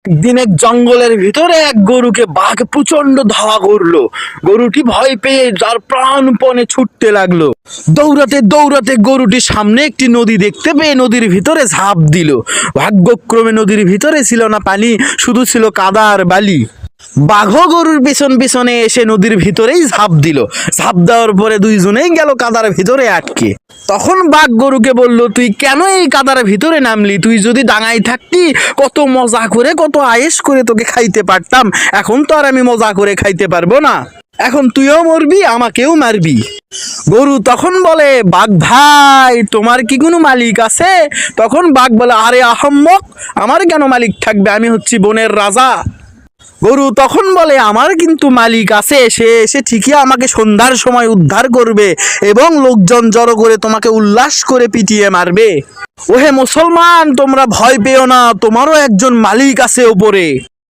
একদিন এক জঙ্গলের ভিতরে এক গরুকে বাঘ প্রচন্ড ধাওয়া করলো। গরুটি ভয় পেয়ে যার প্রাণপণে ছুটতে লাগলো। দৌড়াতে দৌড়াতে গরুটি সামনে একটি নদী দেখতে পেয়ে নদীর ভিতরে ঝাঁপ দিল। ভাগ্যক্রমে নদীর ভিতরে ছিল না পানি, শুধু ছিল কাদা আর বালি। বাঘও গরুর পিছন পিছনে এসে নদীর ভিতরেই ঝাঁপ দিল। ঝাঁপ দেওয়ার পরে দুইজনেই গেল কাদার ভিতরে আটকে। তখন বাঘ গরুকে বলল, তুই কেন এই কাদার ভিতরে নামলি? তুই যদি ডাঙায় থাকতি কত মজা করে কত আয়েশ করে তোকে খাইতে পারতাম। এখন তো আর আমি মজা করে খাইতে পারবো না। এখন তুইও মরবি, আমাকেও মারবি। গরু তখন বলে, বাঘ ভাই তোমার কি কোনো মালিক আছে? তখন বাঘ বলে, আরে আহাম্মক, আমার কেন মালিক থাকবে? আমি হচ্ছি বনের রাজা। গরু তখন বলে, আমার কিন্তু মালিক আছে, সে এসে ঠিকই আমাকে সন্ধ্যার সময় উদ্ধার করবে এবং লোকজন জড়ো করে তোমাকে উল্লাস করে পিটিয়ে মারবে। ওহে মুসলমান, তোমরা ভয় পেও না, তোমারও একজন মালিক আছে ওপরে।